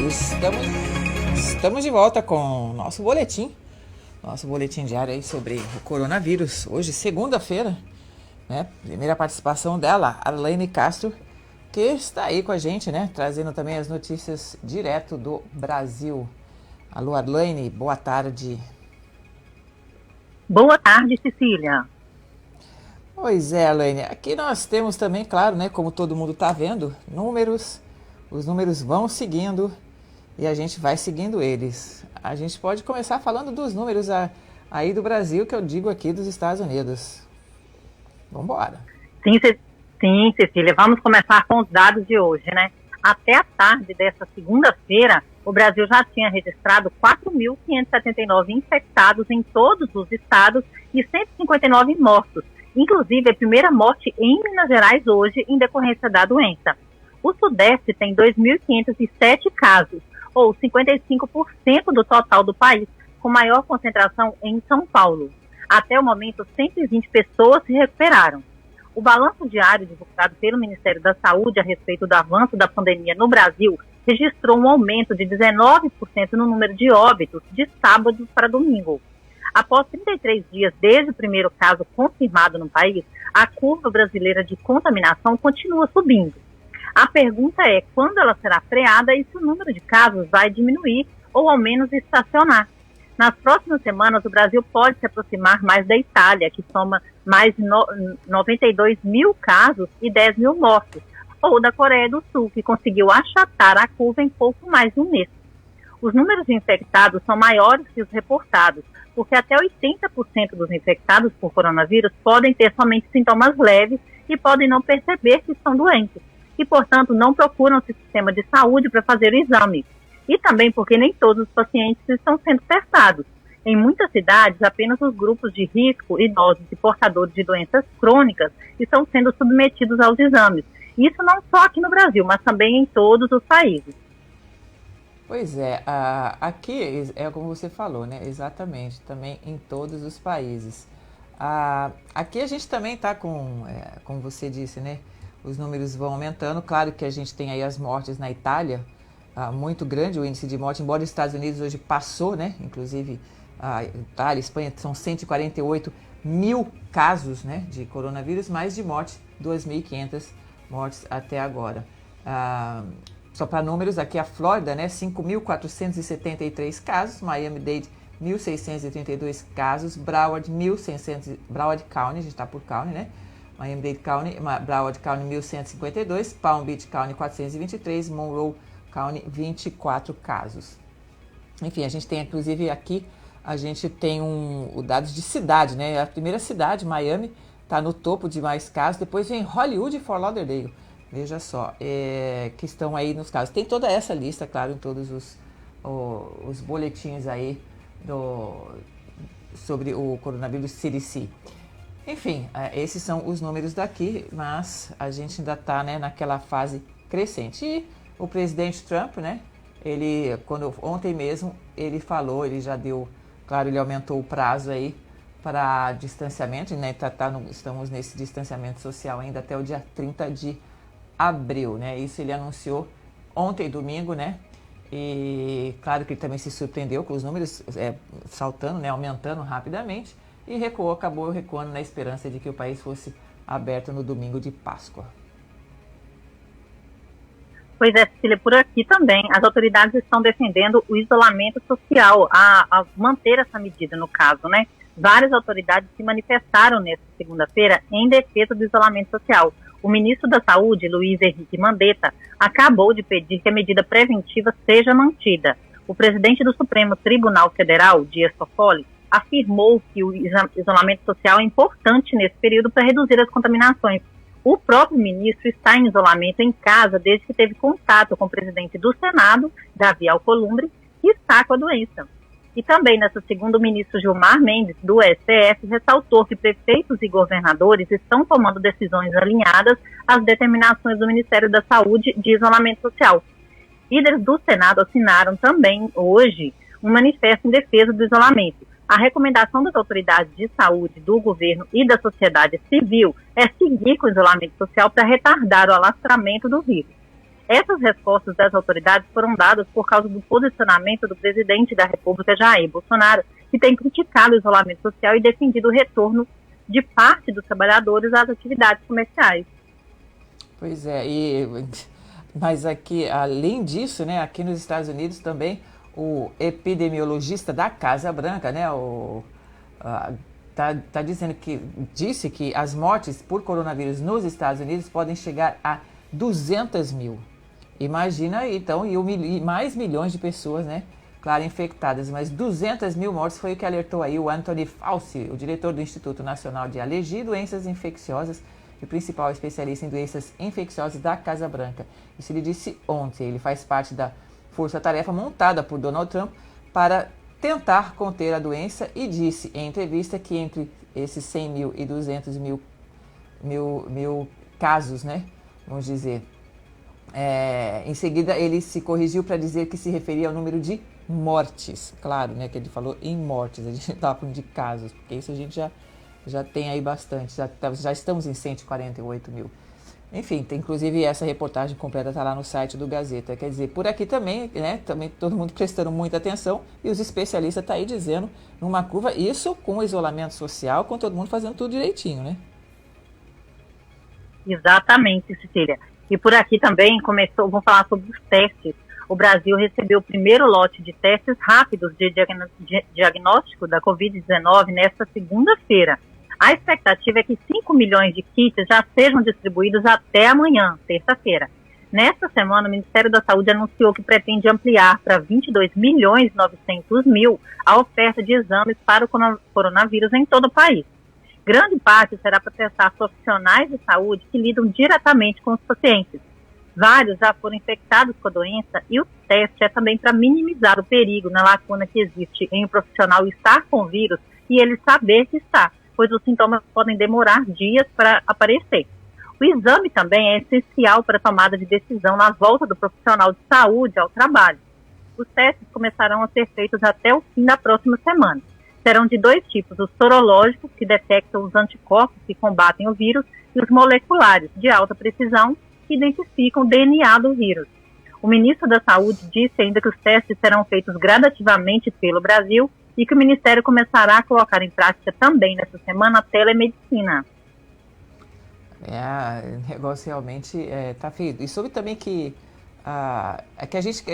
Estamos de volta com o nosso boletim diário aí sobre o coronavírus. Hoje, segunda-feira, né? Primeira participação dela, Arlene Castro, que está aí com a gente, né? Trazendo também as notícias direto do Brasil. Alô, Arlene, boa tarde. Boa tarde, Cecília. Pois é, Arlene, aqui nós temos também, claro, né? Como todo mundo está vendo, os números vão seguindo e a gente vai seguindo eles. A gente pode começar falando dos números aí do Brasil, que eu digo aqui dos Estados Unidos. Vamos embora. Sim, Cecília, vamos começar com os dados de hoje, né? Até a tarde desta segunda-feira, o Brasil já tinha registrado 4.579 infectados em todos os estados e 159 mortos. Inclusive, a primeira morte em Minas Gerais hoje em decorrência da doença. O Sudeste tem 2.507 casos, ou 55% do total do país, com maior concentração em São Paulo. Até o momento, 120 pessoas se recuperaram. O balanço diário divulgado pelo Ministério da Saúde a respeito do avanço da pandemia no Brasil registrou um aumento de 19% no número de óbitos de sábado para domingo. Após 33 dias desde o primeiro caso confirmado no país, a curva brasileira de contaminação continua subindo. A pergunta é quando ela será freada e se o número de casos vai diminuir ou ao menos estacionar. Nas próximas semanas, o Brasil pode se aproximar mais da Itália, que soma mais de 92 mil casos e 10 mil mortos, ou da Coreia do Sul, que conseguiu achatar a curva em pouco mais de um mês. Os números de infectados são maiores que os reportados, porque até 80% dos infectados por coronavírus podem ter somente sintomas leves e podem não perceber que estão doentes, e, portanto, não procuram o sistema de saúde para fazer o exame. E também porque nem todos os pacientes estão sendo testados. Em muitas cidades, apenas os grupos de risco, idosos e portadores de doenças crônicas estão sendo submetidos aos exames. Isso não só aqui no Brasil, mas também em todos os países. Pois é, aqui é como você falou, né? Exatamente, também em todos os países. Aqui a gente também está como você disse, né? Os números vão aumentando. Claro que a gente tem aí as mortes na Itália, muito grande o índice de morte, embora os Estados Unidos hoje passou, né? Inclusive a Itália, Espanha, são 148 mil casos, né, de coronavírus, mais de morte, 2.500 mortes até agora. Só para números, aqui a Flórida, né, 5.473 casos, Miami-Dade, 1.632 casos, Broward County, a gente está por County, né? Miami-Dade County, Broward County, 1.152, Palm Beach County, 423, Monroe County, 24 casos. Enfim, a gente tem, inclusive, aqui, a gente tem o dados de cidade, né? A primeira cidade, Miami, está no topo de mais casos, depois vem Hollywood e Fort Lauderdale, veja só, que estão aí nos casos. Tem toda essa lista, claro, em todos os boletins aí sobre o coronavírus CDC. Enfim, esses são os números daqui, mas a gente ainda está, né, naquela fase crescente. E o presidente Trump, né, ontem mesmo, ele falou, ele já deu, claro, ele aumentou o prazo aí para distanciamento, né, estamos nesse distanciamento social ainda até o dia 30 de abril, né, isso ele anunciou ontem, domingo, né, e claro que ele também se surpreendeu com os números saltando, né, aumentando rapidamente, e acabou recuando na esperança de que o país fosse aberto no domingo de Páscoa. Pois é, Cecília, por aqui também as autoridades estão defendendo o isolamento social, a manter essa medida no caso, né? Várias autoridades se manifestaram nesta segunda-feira em defesa do isolamento social. O ministro da Saúde, Luiz Henrique Mandetta, acabou de pedir que a medida preventiva seja mantida. O presidente do Supremo Tribunal Federal, Dias Toffoli, afirmou que o isolamento social é importante nesse período para reduzir as contaminações. O próprio ministro está em isolamento em casa desde que teve contato com o presidente do Senado, Davi Alcolumbre, que está com a doença. E também, nessa segunda, o ministro Gilmar Mendes, do STF, ressaltou que prefeitos e governadores estão tomando decisões alinhadas às determinações do Ministério da Saúde de isolamento social. Líderes do Senado assinaram também, hoje, um manifesto em defesa do isolamento. A recomendação das autoridades de saúde, do governo e da sociedade civil é seguir com o isolamento social para retardar o alastramento do vírus. Essas respostas das autoridades foram dadas por causa do posicionamento do presidente da República, Jair Bolsonaro, que tem criticado o isolamento social e defendido o retorno de parte dos trabalhadores às atividades comerciais. Pois é, mas aqui, além disso, né, aqui nos Estados Unidos também, o epidemiologista da Casa Branca, né, disse que as mortes por coronavírus nos Estados Unidos podem chegar a 200 mil. Imagina, então, e mais milhões de pessoas, né, claro, infectadas, mas 200 mil mortes foi o que alertou aí o Anthony Fauci, o diretor do Instituto Nacional de Alergia e Doenças Infecciosas e principal especialista em doenças infecciosas da Casa Branca. Isso ele disse ontem. Ele faz parte da força-tarefa montada por Donald Trump para tentar conter a doença e disse em entrevista que entre esses 100 mil e 200 mil casos, né, vamos dizer, em seguida ele se corrigiu para dizer que se referia ao número de mortes. Claro, né, que ele falou em mortes, a gente estava falando de casos, porque isso a gente já tem aí bastante, já estamos em 148 mil. Enfim, inclusive essa reportagem completa está lá no site do Gazeta. Quer dizer, por aqui também, né, também todo mundo prestando muita atenção e os especialistas estão aí dizendo, numa curva, isso com isolamento social, com todo mundo fazendo tudo direitinho, né? Exatamente, Cecília. E por aqui também vou falar sobre os testes. O Brasil recebeu o primeiro lote de testes rápidos de diagnóstico da Covid-19 nesta segunda-feira. A expectativa é que 5 milhões de kits já sejam distribuídos até amanhã, terça-feira. Nesta semana, o Ministério da Saúde anunciou que pretende ampliar para 22.900.000 a oferta de exames para o coronavírus em todo o país. Grande parte será para testar profissionais de saúde que lidam diretamente com os pacientes. Vários já foram infectados com a doença e o teste é também para minimizar o perigo na lacuna que existe em um profissional estar com o vírus e ele saber que está, pois os sintomas podem demorar dias para aparecer. O exame também é essencial para a tomada de decisão na volta do profissional de saúde ao trabalho. Os testes começarão a ser feitos até o fim da próxima semana. Serão de dois tipos, os sorológicos, que detectam os anticorpos que combatem o vírus, e os moleculares, de alta precisão, que identificam o DNA do vírus. O ministro da Saúde disse ainda que os testes serão feitos gradativamente pelo Brasil e que o Ministério começará a colocar em prática também nessa semana a telemedicina. O negócio realmente está feio. E soube também que a gente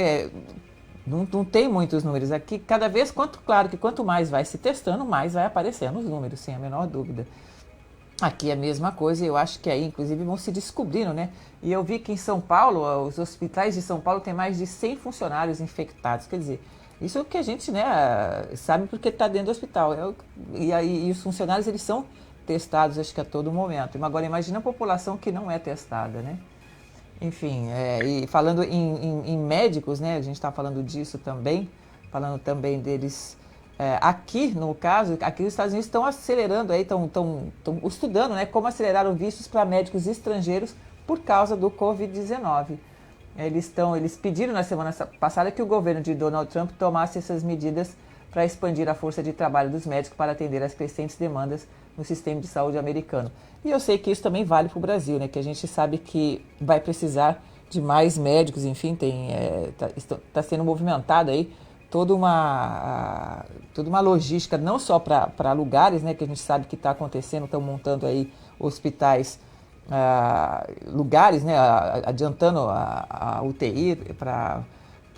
não tem muitos números aqui. Cada vez, claro que quanto mais vai se testando, mais vai aparecendo os números, sem a menor dúvida. Aqui é a mesma coisa, eu acho que aí, inclusive, vão se descobrindo, né? E eu vi que em São Paulo, os hospitais de São Paulo têm mais de 100 funcionários infectados. Quer dizer, isso é o que a gente, né, sabe porque está dentro do hospital. E os funcionários, eles são testados, acho que a todo momento. Agora, imagina a população que não é testada, né? Enfim, e falando em médicos, né, a gente está falando disso também, falando também deles... aqui, no caso, aqui os Estados Unidos estão acelerando, estão estudando, né, como acelerar os vistos para médicos estrangeiros por causa do Covid-19. Eles pediram na semana passada que o governo de Donald Trump tomasse essas medidas para expandir a força de trabalho dos médicos para atender às crescentes demandas no sistema de saúde americano. E eu sei que isso também vale para o Brasil, né, que a gente sabe que vai precisar de mais médicos, enfim, está sendo movimentada aí toda uma logística, não só para lugares, né, que a gente sabe que está acontecendo, estão montando aí hospitais, lugares, né, adiantando a UTI para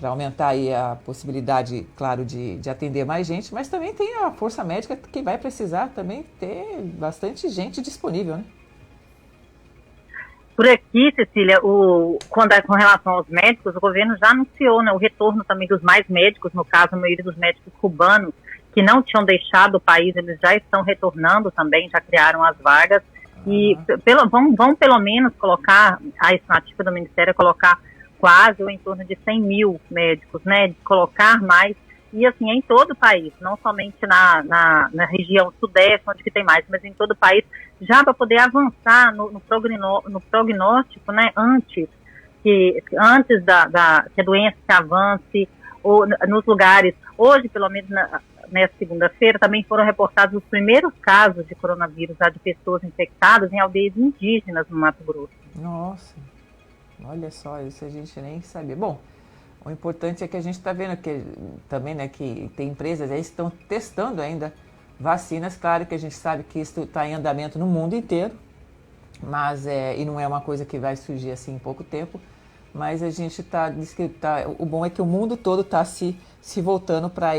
aumentar aí a possibilidade, claro, de atender mais gente, mas também tem a força médica que vai precisar também ter bastante gente disponível, né? Por aqui, Cecília, com relação aos médicos, o governo já anunciou, né, o retorno também dos mais médicos, no caso, a maioria dos médicos cubanos, que não tinham deixado o país, eles já estão retornando também, já criaram as vagas, e vão pelo menos colocar, a estimativa do Ministério é colocar quase ou em torno de 100 mil médicos, né, de colocar mais, e assim, em todo o país, não somente na região sudeste, onde que tem mais, mas em todo o país, já para poder avançar no prognóstico, né, antes que a doença se avance, ou nos lugares, hoje, pelo menos nessa segunda-feira, também foram reportados os primeiros casos de coronavírus, de pessoas infectadas em aldeias indígenas no Mato Grosso. Nossa, Olha só, isso a gente nem sabia. Bom, o importante é que a gente está vendo que também, né, que tem empresas aí que estão testando ainda vacinas. Claro que a gente sabe que isso está em andamento no mundo inteiro, mas e não é uma coisa que vai surgir assim em pouco tempo. Mas a gente o bom é que o mundo todo está se voltando para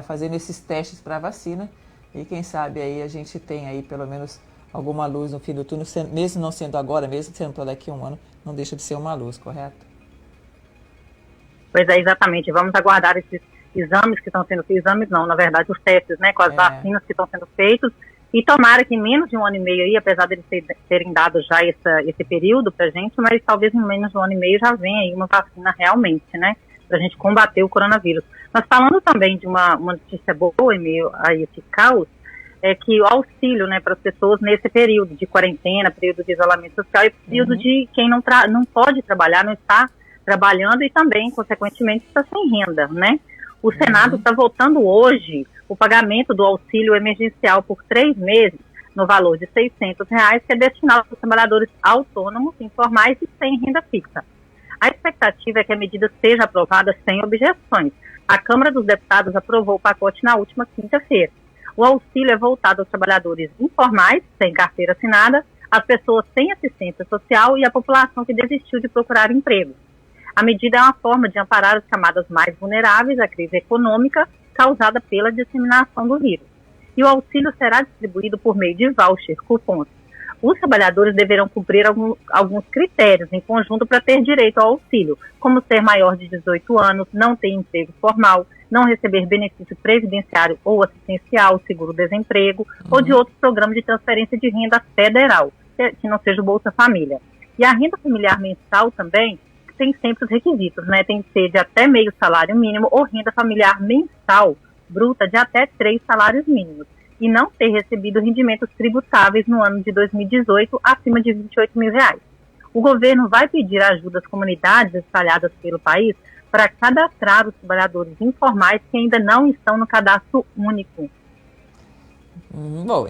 fazendo esses testes para a vacina. E quem sabe aí a gente tem aí pelo menos alguma luz no fim do túnel, mesmo não sendo agora, mesmo sendo para daqui a um ano, não deixa de ser uma luz, correto? Pois é, exatamente. Vamos aguardar esses exames que estão sendo feitos, exames não, na verdade, os testes, né, com as vacinas que estão sendo feitos, e tomara que em menos de um ano e meio aí, apesar deles terem dado já esse período pra gente, mas talvez em menos de um ano e meio já venha aí uma vacina realmente, né, pra gente combater o coronavírus. Mas falando também de uma notícia boa em meio a esse caos, é que o auxílio, né, para as pessoas nesse período de quarentena, período de isolamento social e período de quem não pode trabalhar, não está trabalhando e também, consequentemente, está sem renda, né? O Senado está votando hoje o pagamento do auxílio emergencial por 3 meses, no valor de R$600, que é destinado aos trabalhadores autônomos, informais e sem renda fixa. A expectativa é que a medida seja aprovada sem objeções. A Câmara dos Deputados aprovou o pacote na última quinta-feira. O auxílio é voltado aos trabalhadores informais, sem carteira assinada, às pessoas sem assistência social e à população que desistiu de procurar emprego. A medida é uma forma de amparar as camadas mais vulneráveis à crise econômica causada pela disseminação do vírus. E o auxílio será distribuído por meio de voucher, cupons. Os trabalhadores deverão cumprir alguns critérios em conjunto para ter direito ao auxílio, como ser maior de 18 anos, não ter emprego formal, não receber benefício previdenciário ou assistencial, seguro-desemprego, ou de outro programa de transferência de renda federal, que não seja o Bolsa Família. E a renda familiar mensal também tem sempre os requisitos, né? Tem que ser de até meio salário mínimo ou renda familiar mensal bruta de até 3 salários mínimos e não ter recebido rendimentos tributáveis no ano de 2018 acima de R$28 mil. O governo vai pedir ajuda às comunidades espalhadas pelo país para cadastrar os trabalhadores informais que ainda não estão no cadastro único. Bom,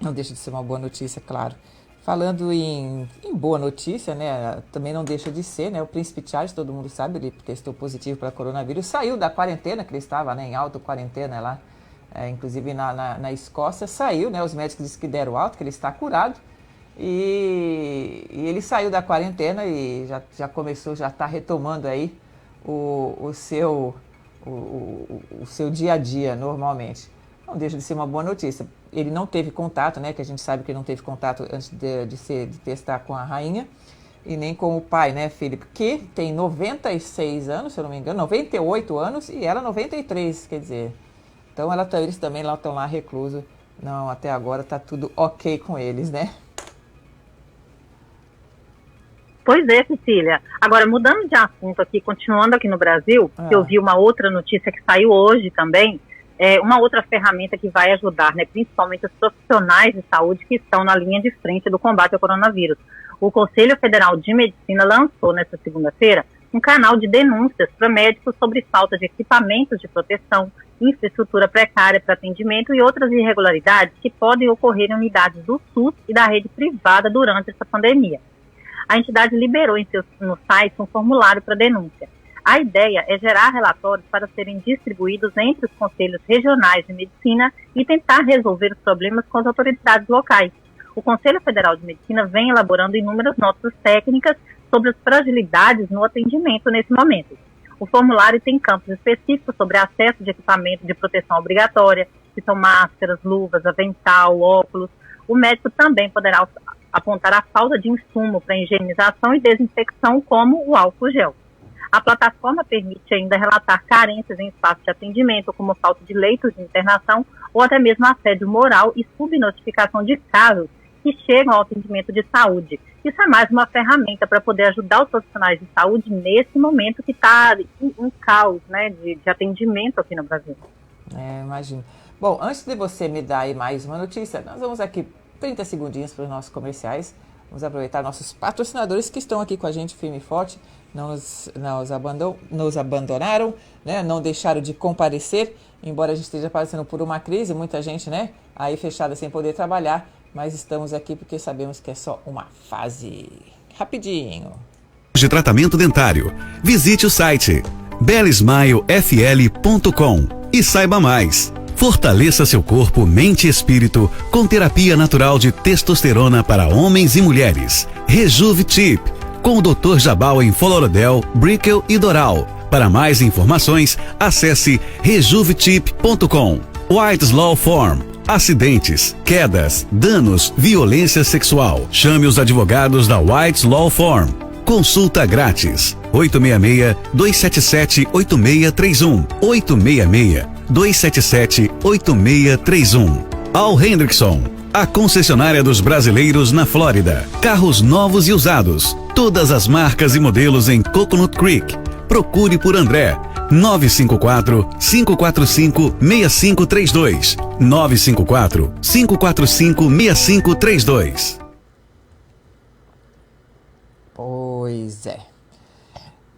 não deixa de ser uma boa notícia, claro. Falando em boa notícia, né, também não deixa de ser, né, o Príncipe Charles, todo mundo sabe, ele testou positivo para coronavírus, saiu da quarentena, que ele estava, né, em auto-quarentena lá, inclusive na Escócia, saiu, né, os médicos disseram que deram alta, que ele está curado, e ele saiu da quarentena e já começou, já está retomando aí o seu dia a dia normalmente. Não deixa de ser uma boa notícia. Ele não teve contato, né? Que a gente sabe que ele não teve contato antes de testar com a rainha. E nem com o pai, né, Felipe? Que tem 96 anos, se eu não me engano, 98 anos e ela 93, quer dizer. Então eles também estão lá reclusos. Não, até agora está tudo ok com eles, né? Pois é, Cecília. Agora, mudando de assunto aqui, continuando aqui no Brasil, eu vi uma outra notícia que saiu hoje também, uma outra ferramenta que vai ajudar, né, principalmente os profissionais de saúde que estão na linha de frente do combate ao coronavírus. O Conselho Federal de Medicina lançou nesta segunda-feira um canal de denúncias para médicos sobre falta de equipamentos de proteção, infraestrutura precária para atendimento e outras irregularidades que podem ocorrer em unidades do SUS e da rede privada durante essa pandemia. A entidade liberou no site um formulário para denúncia. A ideia é gerar relatórios para serem distribuídos entre os conselhos regionais de medicina e tentar resolver os problemas com as autoridades locais. O Conselho Federal de Medicina vem elaborando inúmeras notas técnicas sobre as fragilidades no atendimento nesse momento. O formulário tem campos específicos sobre acesso de equipamento de proteção obrigatória, que são máscaras, luvas, avental, óculos. O médico também poderá apontar a falta de insumo para higienização e desinfecção, como o álcool gel. A plataforma permite ainda relatar carências em espaços de atendimento, como falta de leitos de internação ou até mesmo assédio moral e subnotificação de casos que chegam ao atendimento de saúde. Isso é mais uma ferramenta para poder ajudar os profissionais de saúde nesse momento que está um caos, né, de atendimento aqui no Brasil. Imagino. Bom, antes de você me dar aí mais uma notícia, nós vamos aqui 30 segundinhos para os nossos comerciais. Vamos aproveitar nossos patrocinadores que estão aqui com a gente firme e forte, não nos abandonaram, né? Não deixaram de comparecer, embora a gente esteja passando por uma crise, muita gente, né, aí fechada sem poder trabalhar, mas estamos aqui porque sabemos que é só uma fase. Rapidinho. De tratamento dentário. Visite o site bellismilefl.com e saiba mais. Fortaleça seu corpo, mente e espírito com terapia natural de testosterona para homens e mulheres. RejuveTip, com o Dr. Jabal em Florodel, Brickell e Doral. Para mais informações, acesse rejuvetip.com. White's Law Firm. Acidentes, quedas, danos, violência sexual. Chame os advogados da White's Law Firm. Consulta grátis. 866-277-8631. 866-277-8631. Al Hendrickson, a concessionária dos brasileiros na Flórida. Carros novos e usados. Todas as marcas e modelos em Coconut Creek. Procure por André. 954-545-6532. 954-545-6532. Pois é.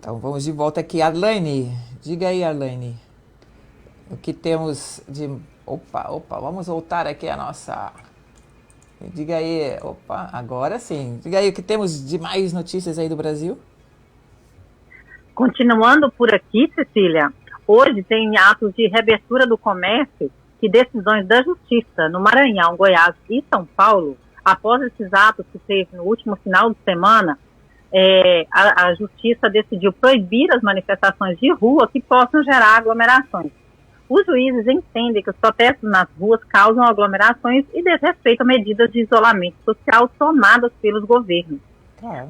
Então vamos de volta aqui. Arlene, diga aí, Arlene. O que temos de... Opa, vamos voltar aqui a nossa... Diga aí, agora sim. Diga aí o que temos de mais notícias aí do Brasil. Continuando por aqui, Cecília, hoje tem atos de reabertura do comércio e decisões da Justiça no Maranhão, Goiás e São Paulo. Após esses atos que teve no último final de semana, a Justiça decidiu proibir as manifestações de rua que possam gerar aglomerações. Os juízes entendem que os protestos nas ruas causam aglomerações e desrespeitam medidas de isolamento social tomadas pelos governos.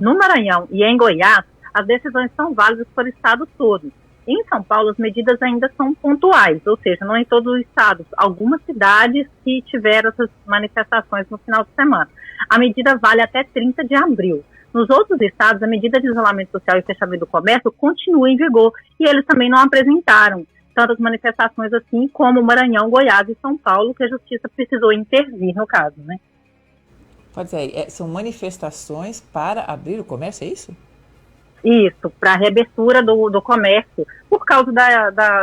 No Maranhão e em Goiás, as decisões são válidas para o estado todo. Em São Paulo, as medidas ainda são pontuais, ou seja, não em todos os estados. Algumas cidades que tiveram essas manifestações no final de semana. A medida vale até 30 de abril. Nos outros estados, a medida de isolamento social e fechamento do comércio continua em vigor e eles também não apresentaram tantas manifestações assim como Maranhão, Goiás e São Paulo, que a Justiça precisou intervir no caso, né? Pode ser, são manifestações para abrir o comércio, é isso? Isso, para a reabertura do comércio, por causa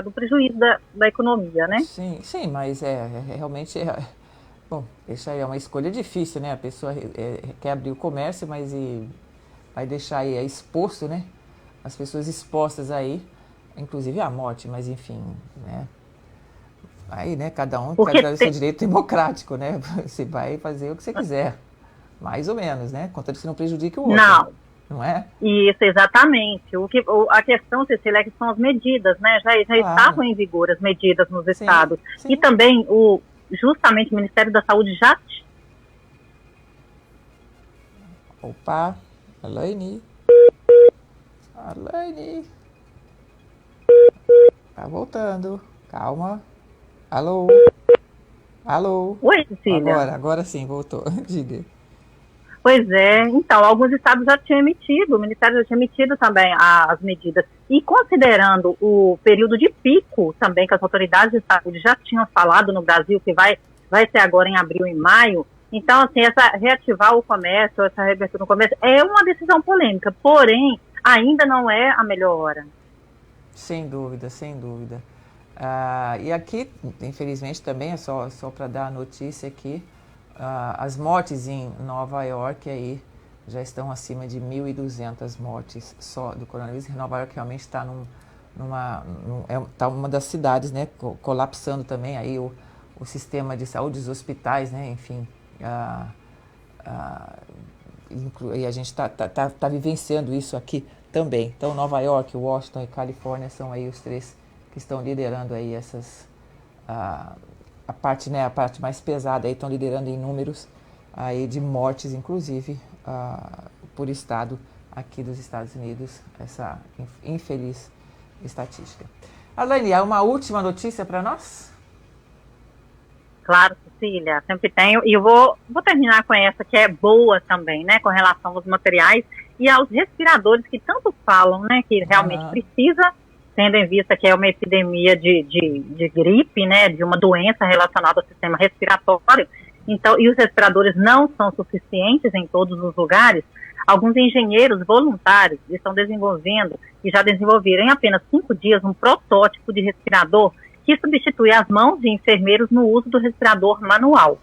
do prejuízo da economia, né? Sim, mas realmente... Bom, isso aí é uma escolha difícil, né? A pessoa quer abrir o comércio, mas vai deixar aí exposto, né? As pessoas expostas aí, inclusive à morte, mas enfim, né? Aí, né, cada um tem o seu direito democrático, né? Você vai fazer o que você quiser, mais ou menos, né? Contanto que você não prejudique o outro. Não é? Isso, exatamente. A questão, Cecília, é que são as medidas, né? Já estavam em vigor as medidas nos estados. Sim. E também, justamente, o Ministério da Saúde já... Opa, Elaine. Tá voltando. Calma. Alô? Oi, Cecília. Agora sim, voltou. Diga. Pois é, então, alguns estados já tinham emitido, o Ministério já tinha emitido também as medidas. E considerando o período de pico também, que as autoridades de saúde já tinham falado no Brasil, que vai ser agora em abril e maio, então, assim, reativar o comércio, essa reabertura do comércio, é uma decisão polêmica, porém, ainda não é a melhor hora. Sem dúvida. E aqui, infelizmente, também é só para dar a notícia aqui, as mortes em Nova York aí já estão acima de 1.200 mortes só do coronavírus. Nova York realmente está uma das cidades, né, colapsando também aí o sistema de saúde, os hospitais, né, enfim. E a gente está vivenciando isso aqui também. Então, Nova York, Washington e Califórnia são aí os três que estão liderando aí essas... A parte mais pesada aí, estão liderando em números aí de mortes, inclusive, por estado aqui dos Estados Unidos, essa infeliz estatística. Alane, há uma última notícia para nós? Claro, Cecília, sempre tenho. E eu vou terminar com essa que é boa também, né, com relação aos materiais e aos respiradores que tanto falam, né, que realmente precisa, tendo em vista que é uma epidemia de gripe, né, de uma doença relacionada ao sistema respiratório, então, e os respiradores não são suficientes em todos os lugares. Alguns engenheiros voluntários estão desenvolvendo, e já desenvolveram em apenas 5 dias, um protótipo de respirador que substitui as mãos de enfermeiros no uso do respirador manual.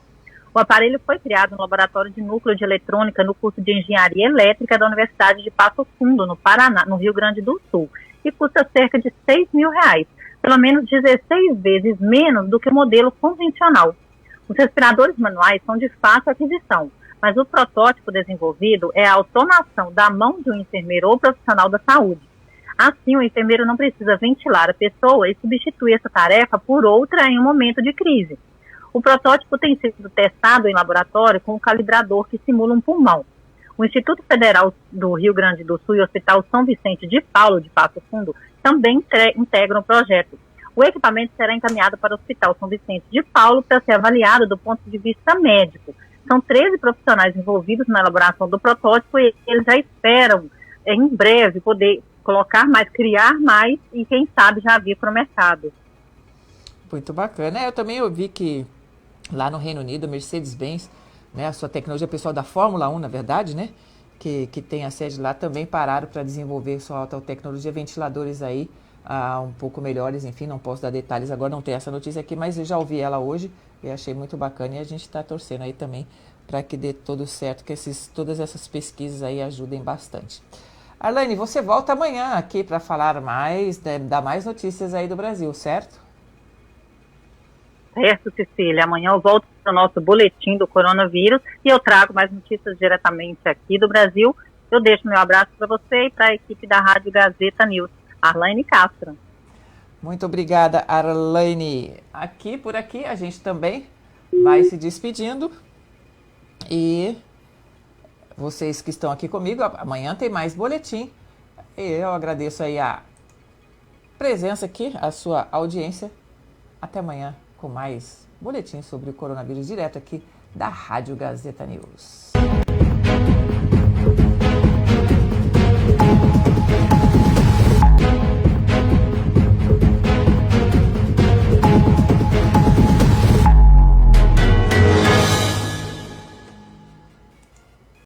O aparelho foi criado no Laboratório de Núcleo de Eletrônica no curso de Engenharia Elétrica da Universidade de Passo Fundo, no Paraná, no Rio Grande do Sul, e custa cerca de R$ 6.000, pelo menos 16 vezes menos do que o modelo convencional. Os respiradores manuais são de fácil aquisição, mas o protótipo desenvolvido é a automação da mão de um enfermeiro ou profissional da saúde. Assim, o enfermeiro não precisa ventilar a pessoa e substituir essa tarefa por outra em um momento de crise. O protótipo tem sido testado em laboratório com um calibrador que simula um pulmão. O Instituto Federal do Rio Grande do Sul e o Hospital São Vicente de Paulo, de Passo Fundo, também integram o projeto. O equipamento será encaminhado para o Hospital São Vicente de Paulo para ser avaliado do ponto de vista médico. São 13 profissionais envolvidos na elaboração do protótipo e eles já esperam, em breve, poder colocar mais, criar mais e, quem sabe, já vir para o mercado. Muito bacana. Eu também ouvi que lá no Reino Unido, a Mercedes-Benz, né, a sua tecnologia pessoal da Fórmula 1, na verdade, né, que tem a sede lá, também pararam para desenvolver sua alta tecnologia, ventiladores aí um pouco melhores, enfim, não posso dar detalhes agora, não tem essa notícia aqui, mas eu já ouvi ela hoje e achei muito bacana, e a gente está torcendo aí também para que dê tudo certo, que todas essas pesquisas aí ajudem bastante. Arlane, você volta amanhã aqui para falar mais, dar mais notícias aí do Brasil, certo? Certo, Cecília. Amanhã eu volto para o nosso boletim do coronavírus e eu trago mais notícias diretamente aqui do Brasil. Eu deixo meu abraço para você e para a equipe da Rádio Gazeta News. Arlane Castro. Muito obrigada, Arlane. Por aqui, a gente também vai se despedindo. E vocês que estão aqui comigo, amanhã tem mais boletim. E eu agradeço aí a presença aqui, a sua audiência. Até amanhã com mais boletim sobre o coronavírus direto aqui da Rádio Gazeta News.